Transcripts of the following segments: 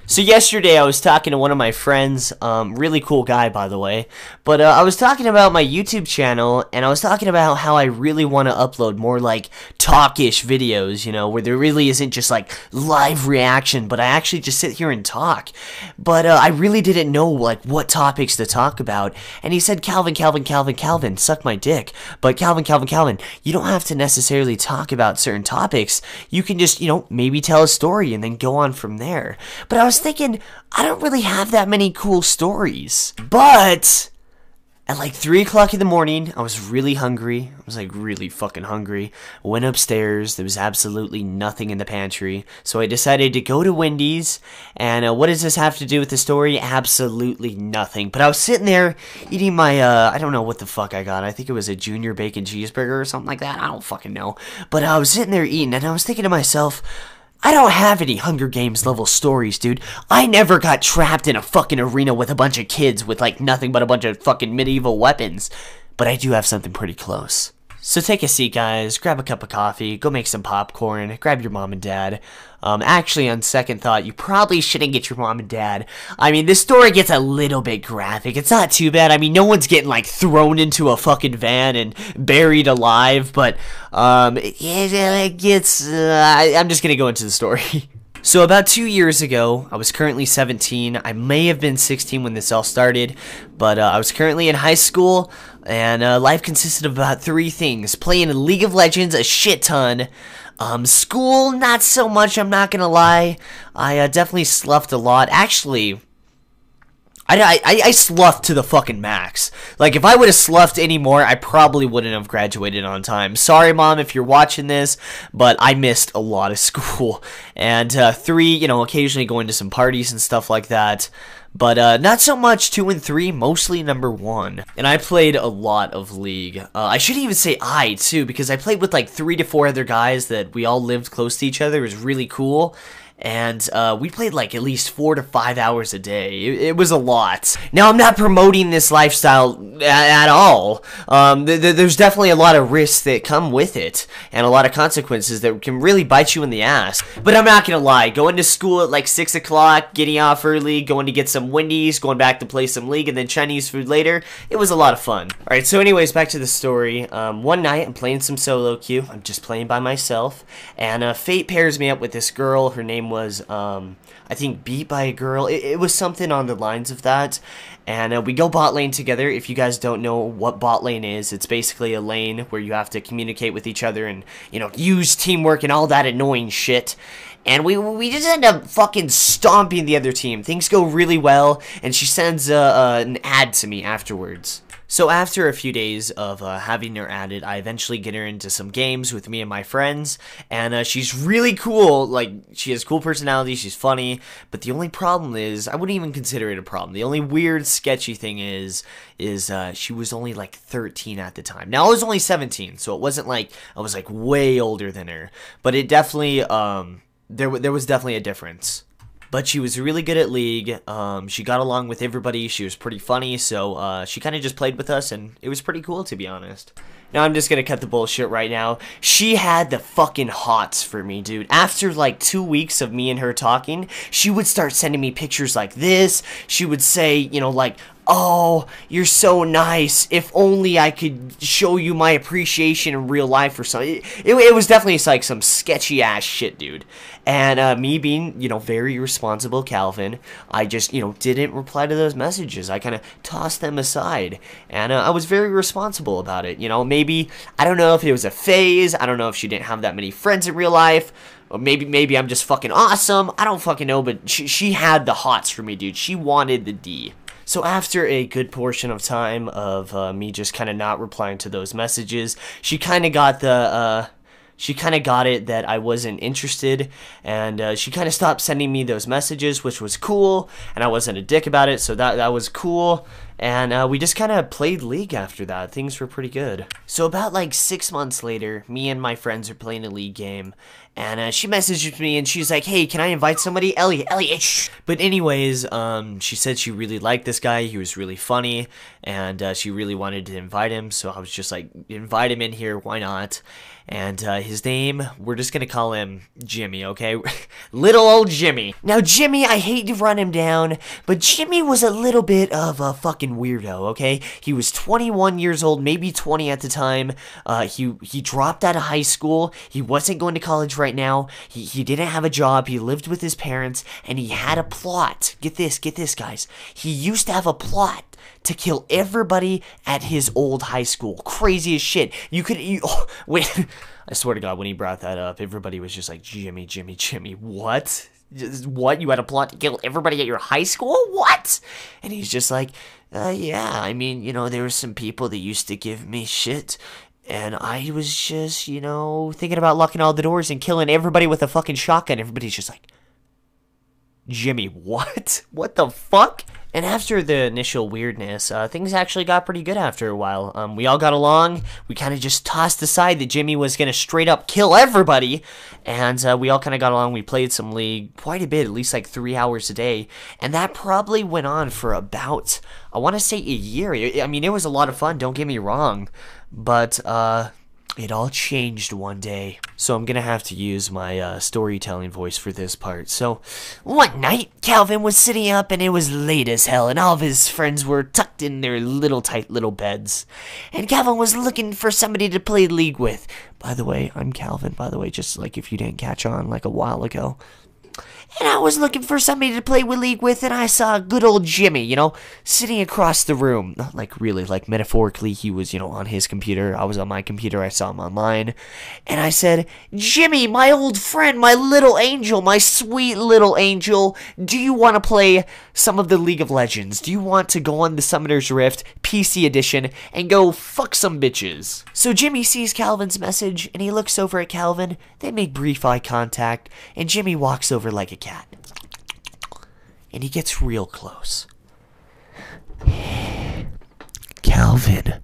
So yesterday I was talking to one of my friends, really cool guy by the way, but I was talking about my YouTube channel, and I was talking about how I really want to upload more like talk-ish videos, you know, where there really isn't just like live reaction, but I actually just sit here and talk. But I really didn't know like what topics to talk about, and he said, Calvin, suck my dick. But Calvin, you don't have to necessarily talk about certain topics. You can just, you know, maybe tell a story and then go on from there. But I was thinking, I don't really have that many cool stories. But at like 3 o'clock in the morning, I was really hungry. I was like really fucking hungry. Went upstairs. There was absolutely nothing in the pantry. So I decided to go to Wendy's. And what does this have to do with the story? Absolutely nothing. But I was sitting there eating my, I don't know what the fuck I got. I think it was a junior bacon cheeseburger or something like that. I don't fucking know. But I was sitting there eating, and I was thinking to myself, I don't have any Hunger Games level stories, dude. I never got trapped in a fucking arena with a bunch of kids with like nothing but a bunch of fucking medieval weapons. But I do have something pretty close. So take a seat, guys, grab a cup of coffee, go make some popcorn, grab your mom and dad. Actually, on second thought, you probably shouldn't get your mom and dad. I mean, this story gets a little bit graphic. It's not too bad. I mean, no one's getting, like, thrown into a fucking van and buried alive, but, it gets, I'm just gonna go into the story. So about 2 years ago, I was currently 17. I may have been 16 when this all started, but I was currently in high school, and life consisted of about 3 things: playing League of Legends a shit ton, school not so much, I'm not gonna lie. I definitely sloughed a lot. Actually, I sloughed to the fucking max. Like, if I would have sloughed anymore, I probably wouldn't have graduated on time. Sorry, Mom, if you're watching this, but I missed a lot of school. And 3, you know, occasionally going to some parties and stuff like that. But not so much 2 and 3, mostly number 1. And I played a lot of League. I should even say too, because I played with like 3 to 4 other guys that we all lived close to each other. It was really cool. And we played like at least 4 to 5 hours a day. It was a lot. Now, I'm not promoting this lifestyle at all. There's definitely a lot of risks that come with it, and a lot of consequences that can really bite you in the ass. But I'm not gonna lie, going to school at like 6 o'clock, getting off early, going to get some Wendy's, going back to play some League, and then Chinese food later, it was a lot of fun. Alright, so anyways, back to the story. One night, I'm playing some solo queue. I'm just playing by myself, and fate pairs me up with this girl. Her name was, I think, Beat by a Girl. It was something on the lines of that. And we go bot lane together. If you guys don't know what bot lane is, it's basically a lane where you have to communicate with each other and, you know, use teamwork and all that annoying shit. And we just end up fucking stomping the other team. Things go really well, and she sends an ad to me afterwards. So after a few days of having her added, I eventually get her into some games with me and my friends, and she's really cool. Like, she has cool personality, she's funny, but the only problem is, I wouldn't even consider it a problem. The only weird, sketchy thing is she was only like 13 at the time. Now, I was only 17, so it wasn't like I was like way older than her, but it definitely, there was definitely a difference. But she was really good at League. She got along with everybody. She was pretty funny, so she kind of just played with us, and it was pretty cool, to be honest. Now, I'm just gonna cut the bullshit right now. She had the fucking hots for me, dude. After, like, 2 weeks of me and her talking, she would start sending me pictures like this. She would say, you know, like, oh, you're so nice. If only I could show you my appreciation in real life or something. It was definitely like some sketchy ass shit, dude. And me being, you know, very responsible Calvin, I just, you know, didn't reply to those messages. I kind of tossed them aside. And I was very responsible about it. You know, maybe, I don't know if it was a phase. I don't know if she didn't have that many friends in real life. Or maybe I'm just fucking awesome. I don't fucking know, but she had the hots for me, dude. She wanted the D. So after a good portion of time of me just kind of not replying to those messages, she kind of got it that I wasn't interested, and she kind of stopped sending me those messages, which was cool, and I wasn't a dick about it, so that was cool. And we just kind of played League after that. Things were pretty good. So about like 6 months later, me and my friends are playing a League game. And she messages me and she's like, hey, can I invite somebody? Ellie, shh. But anyways, she said she really liked this guy. He was really funny. And she really wanted to invite him. So I was just like, invite him in here. Why not? And his name, we're just going to call him Jimmy, okay? Little old Jimmy. Now, Jimmy, I hate to run him down, but Jimmy was a little bit of a fucking weirdo, okay? He was 21 years old, maybe 20 at the time. He dropped out of high school. He wasn't going to college right now. He didn't have a job. He lived with his parents, and he had a plot. Get this, guys. He used to have a plot to kill everybody at his old high school. Crazy as shit. Wait, I swear to God, when he brought that up, everybody was just like, Jimmy, what? What? You had a plot to kill everybody at your high school? What? And he's just like, yeah, I mean, there were some people that used to give me shit. And I was just, thinking about locking all the doors and killing everybody with a fucking shotgun. Everybody's just like, Jimmy, what? What the fuck? And after the initial weirdness, things actually got pretty good after a while. We all got along. We kind of just tossed aside that Jimmy was going to straight up kill everybody. And we all kind of got along. We played some League quite a bit, at least like 3 hours a day. And that probably went on for about, I want to say, a year. I mean, it was a lot of fun, don't get me wrong. But, it all changed one day. So I'm gonna have to use my storytelling voice for this part. So, one night, Calvin was sitting up and it was late as hell and all of his friends were tucked in their tight little beds. And Calvin was looking for somebody to play League with. By the way, I'm Calvin, just like if you didn't catch on like a while ago. And I was looking for somebody to play League with, and I saw good old Jimmy, sitting across the room. Not like really, like metaphorically, he was, on his computer. I was on my computer, I saw him online. And I said, Jimmy, my old friend, my little angel, my sweet little angel, do you want to play some of the League of Legends? Do you want to go on the Summoner's Rift PC edition and go fuck some bitches? So Jimmy sees Calvin's message, and he looks over at Calvin. They make brief eye contact, and Jimmy walks over like a cat. And he gets real close. Calvin,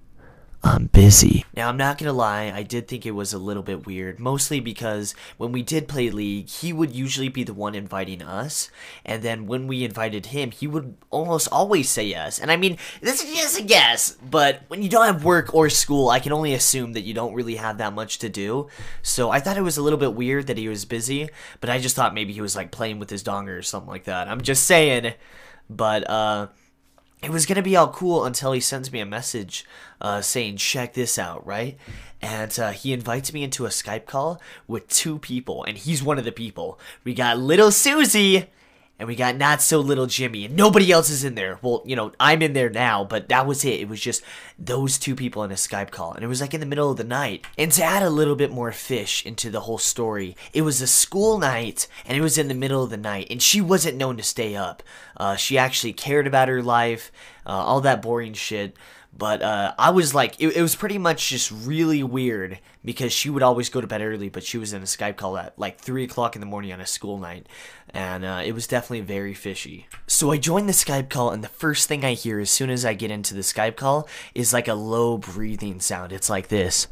I'm busy. Now, I'm not gonna lie, I did think it was a little bit weird, mostly because when we did play League, he would usually be the one inviting us, and then when we invited him, he would almost always say yes. And I mean, this is just a guess, but when you don't have work or school, I can only assume that you don't really have that much to do. So I thought it was a little bit weird that he was busy, but I just thought maybe he was like playing with his donger or something like that. I'm just saying, but it was going to be all cool until he sends me a message saying, check this out, right? And he invites me into a Skype call with 2 people, and he's one of the people. We got little Susie, and we got not so little Jimmy, and nobody else is in there. Well, I'm in there now, but that was it. It was just those 2 people in a Skype call, and it was like in the middle of the night. And to add a little bit more fish into the whole story, it was a school night, and it was in the middle of the night, and she wasn't known to stay up. She actually cared about her life, all that boring shit. But I was like, it was pretty much just really weird because she would always go to bed early, but she was in a Skype call at like 3 o'clock in the morning on a school night. And it was definitely very fishy. So I joined the Skype call, and the first thing I hear as soon as I get into the Skype call is like a low breathing sound. It's like this.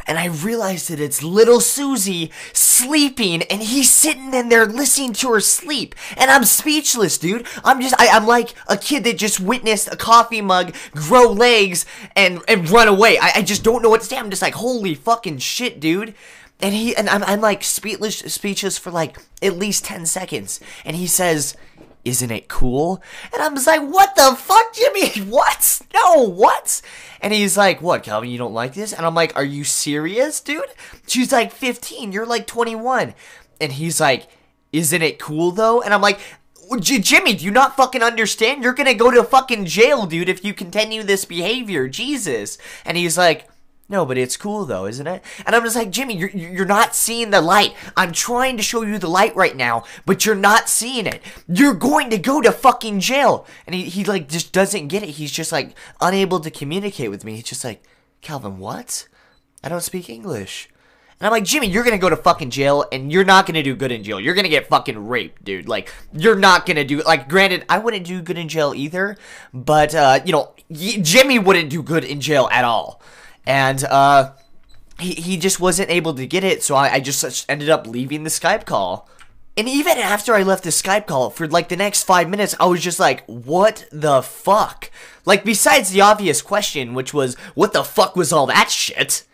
And I realized that it's little Susie sleeping, and he's sitting in there listening to her sleep. And I'm speechless, dude. I'm like a kid that just witnessed a coffee mug grow legs and run away. I just don't know what to say. I'm just like, holy fucking shit, dude. And I'm like speechless for like at least 10 seconds. And he says, isn't it cool? And I'm just like, what the fuck, Jimmy? What? No, what? And he's like, what, Calvin, you don't like this? And I'm like, are you serious, dude? She's like 15, you're like 21. And he's like, isn't it cool, though? And I'm like, Jimmy, do you not fucking understand? You're gonna go to fucking jail, dude, if you continue this behavior. Jesus. And he's like, no, but it's cool though, isn't it? And I'm just like, Jimmy, you're not seeing the light. I'm trying to show you the light right now, but you're not seeing it. You're going to go to fucking jail. And he like just doesn't get it. He's just like unable to communicate with me. He's just like, Calvin, what? I don't speak English. And I'm like, Jimmy, you're gonna go to fucking jail, and you're not gonna do good in jail. You're gonna get fucking raped, dude. Like, you're not gonna do, like, granted, I wouldn't do good in jail either, but, you know, Jimmy wouldn't do good in jail at all. And, he just wasn't able to get it, so I just ended up leaving the Skype call. And even after I left the Skype call, for like the next 5 minutes, I was just like, what the fuck? Like, besides the obvious question, which was, what the fuck was all that shit?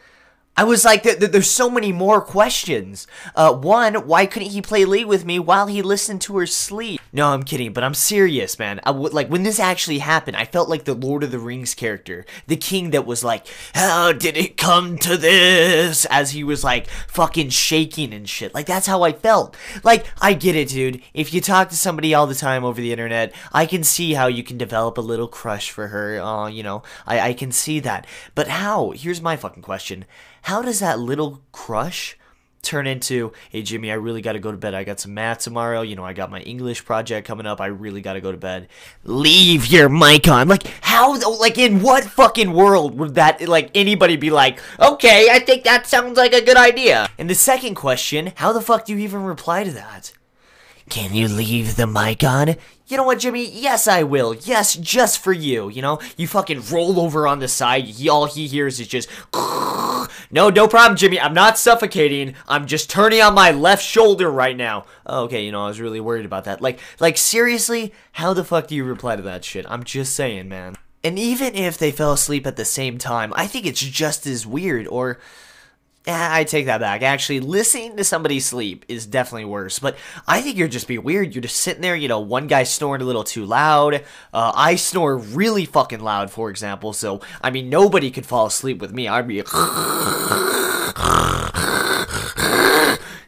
I was like, there's so many more questions. One, why couldn't he play League with me while he listened to her sleep? No, I'm kidding, but I'm serious, man. Like, when this actually happened, I felt like the Lord of the Rings character. The king that was like, how did it come to this? As he was, like, fucking shaking and shit. Like, that's how I felt. Like, I get it, dude. If you talk to somebody all the time over the internet, I can see how you can develop a little crush for her. You know, I can see that. But how? Here's my fucking question. How does that little crush turn into, hey, Jimmy, I really got to go to bed. I got some math tomorrow. You know, I got my English project coming up. I really got to go to bed. Leave your mic on. Like, how, like, in what fucking world would that, like, anybody be like, okay, I think that sounds like a good idea? And the second question, how the fuck do you even reply to that? Can you leave the mic on? You know what, Jimmy? Yes, I will. Yes, just for you. You know, you fucking roll over on the side. All he hears is just... No problem, Jimmy. I'm not suffocating. I'm just turning on my left shoulder right now. Oh, okay, you know, I was really worried about that. Like, seriously? How the fuck do you reply to that shit? I'm just saying, man. And even if they fell asleep at the same time, I think it's just as weird, or... I take that back. Actually, listening to somebody sleep is definitely worse. But I think you're just being weird. You're just sitting there, you know, one guy snoring a little too loud. I snore really fucking loud, for example. So, I mean, nobody could fall asleep with me. I'd be...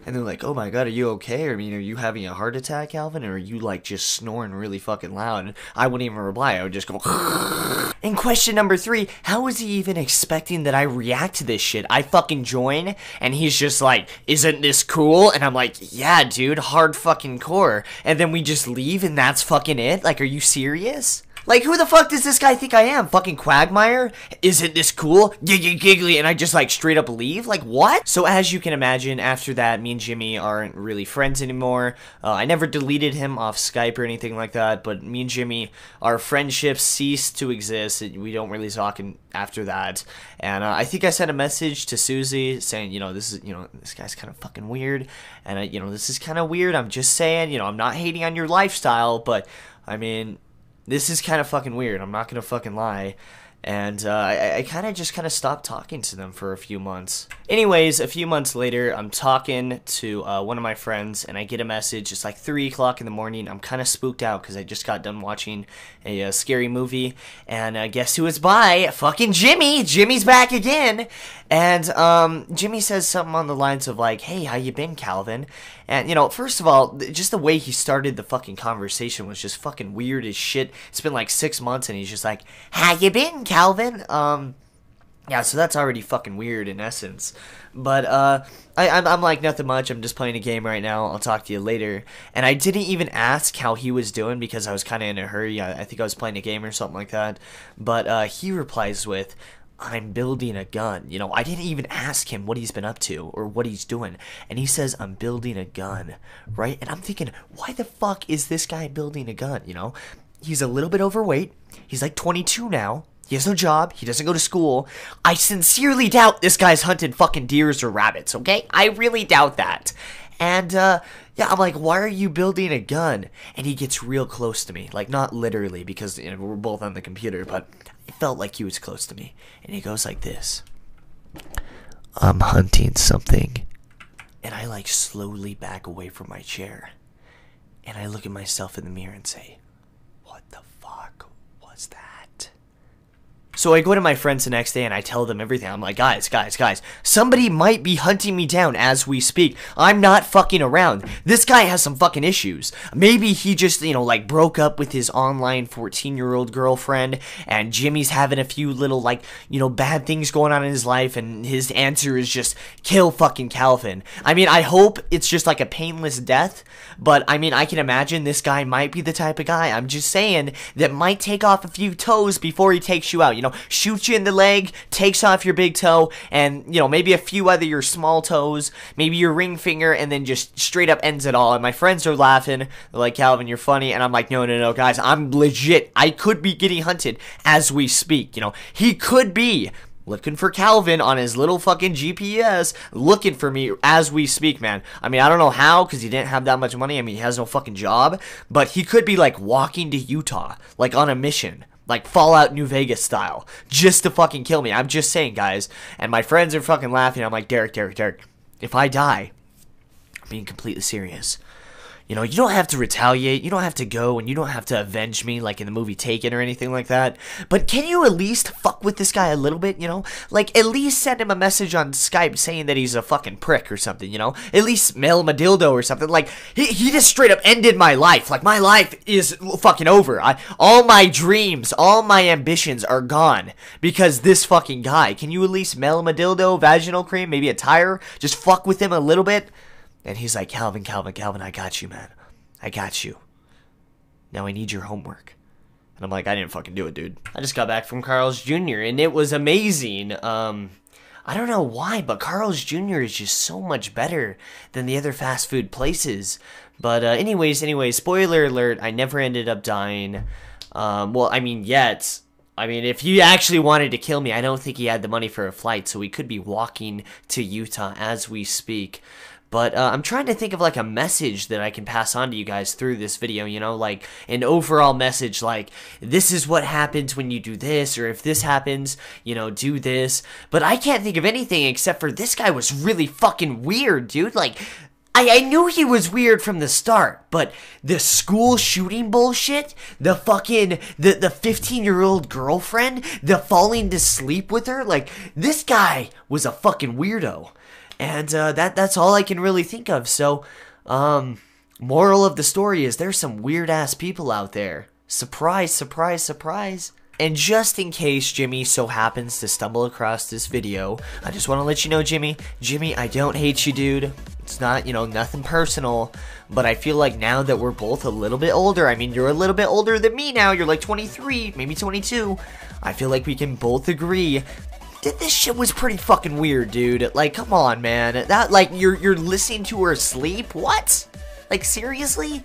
And they're like, oh my god, are you okay? I mean, are you having a heart attack, Calvin? Or are you, like, just snoring really fucking loud? And I wouldn't even reply. I would just go... And question number 3, how is he even expecting that I react to this shit? I fucking join, and he's just like, isn't this cool? And I'm like, yeah, dude, hard fucking core. And then we just leave, and that's fucking it? Like, are you serious? Like, who the fuck does this guy think I am? Fucking Quagmire? Isn't this cool? Giggly giggly, and I just, like, straight up leave? Like, what? So, as you can imagine, after that, me and Jimmy aren't really friends anymore. I never deleted him off Skype or anything like that, but me and Jimmy, our friendship ceased to exist. We don't really talk after that. And I think I sent a message to Susie saying, you know, this guy's kind of fucking weird. And, you know, this is kind of weird. I'm just saying, you know, I'm not hating on your lifestyle, but, I mean... This is kind of fucking weird, I'm not gonna fucking lie. And I kind of stopped talking to them for a few months. Anyways, a few months later, I'm talking to one of my friends, and I get a message. It's like 3 o'clock in the morning. I'm kind of spooked out because I just got done watching a scary movie. And guess who it's by? Fucking Jimmy! Jimmy's back again! And Jimmy says something on the lines of like, hey, how you been, Calvin? And, you know, first of all, just the way he started the fucking conversation was just fucking weird as shit. It's been like 6 months, and he's just like, how you been, Calvin? Yeah, so that's already fucking weird in essence. But, I'm like, nothing much. I'm just playing a game right now. I'll talk to you later. And I didn't even ask how he was doing because I was kind of in a hurry. I think I was playing a game or something like that. But, he replies with... I'm building a gun. You know, I didn't even ask him what he's been up to or what he's doing. And he says, I'm building a gun, right? And I'm thinking, why the fuck is this guy building a gun, you know? He's a little bit overweight. He's like 22 now. He has no job. He doesn't go to school. I sincerely doubt this guy's hunted fucking deers or rabbits, okay? I really doubt that. And, yeah, I'm like, why are you building a gun? And he gets real close to me. Like, not literally, because, you know, we're both on the computer, but it felt like he was close to me. And he goes like this. I'm hunting something. And I, like, slowly back away from my chair. And I look at myself in the mirror and say, what the fuck was that? So I go to my friends the next day and I tell them everything. I'm like, guys, somebody might be hunting me down as we speak. I'm not fucking around. This guy has some fucking issues. Maybe he just, you know, like broke up with his online 14-year-old girlfriend, and Jimmy's having a few little, like, you know, bad things going on in his life, and his answer is just kill fucking Calvin. I mean, I hope it's just like a painless death, but I mean, I can imagine this guy might be the type of guy, I'm just saying, that might take off a few toes before he takes you out. You you know, shoots you in the leg, takes off your big toe, and, you know, maybe a few other your small toes, maybe your ring finger, and then just straight up ends it all. And my friends are laughing. They're like, Calvin, you're funny. And I'm like, no, no, no, guys, I'm legit. I could be getting hunted as we speak. You know, he could be looking for Calvin on his little fucking GPS, looking for me as we speak, man. I mean, I don't know how, because he didn't have that much money. I mean, he has no fucking job. But he could be, like, walking to Utah, like, on a mission. Like, Fallout New Vegas style. Just to fucking kill me. I'm just saying, guys. And my friends are fucking laughing. I'm like, Derek, if I die, I'm being completely serious. You know, you don't have to retaliate, you don't have to go, and you don't have to avenge me like in the movie Taken or anything like that. But can you at least fuck with this guy a little bit, you know? Like, at least send him a message on Skype saying that he's a fucking prick or something, you know? At least mail him a dildo or something. Like, he just straight up ended my life. Like, my life is fucking over. All my dreams, all my ambitions are gone because this fucking guy. Can you at least mail him a dildo, vaginal cream, maybe a tire? Just fuck with him a little bit? And he's like, Calvin, I got you, man. I got you. Now I need your homework. And I'm like, I didn't fucking do it, dude. I just got back from Carl's Jr. and it was amazing. I don't know why, but Carl's Jr. is just so much better than the other fast food places. But anyways, spoiler alert, I never ended up dying. Well, I mean, yet. I mean, if he actually wanted to kill me, I don't think he had the money for a flight, so we could be walking to Utah as we speak. But I'm trying to think of like a message that I can pass on to you guys through this video, you know, like an overall message like, this is what happens when you do this, or if this happens, you know, do this. But I can't think of anything except for this guy was really fucking weird, dude. Like, I knew he was weird from the start, but the school shooting bullshit, the fucking, the 15-year-old girlfriend, the falling to sleep with her, like, this guy was a fucking weirdo. And that's all I can really think of. So, moral of the story is there's some weird-ass people out there. Surprise, surprise, surprise. And just in case Jimmy so happens to stumble across this video, I just want to let you know, Jimmy, I don't hate you, dude. It's not, you know, nothing personal. But I feel like now that we're both a little bit older, I mean, you're a little bit older than me now. You're like 23, maybe 22. I feel like we can both agree this shit was pretty fucking weird, dude. Like, come on, man. That, like, you're listening to her sleep? What? Like, seriously?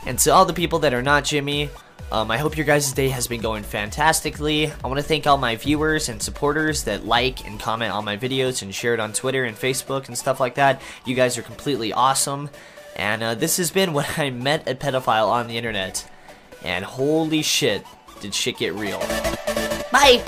And to all the people that are not Jimmy, I hope your guys' day has been going fantastically. I want to thank all my viewers and supporters that like and comment on my videos and share it on Twitter and Facebook and stuff like that. You guys are completely awesome. And this has been when I met a pedophile on the internet. And holy shit, did shit get real. Bye!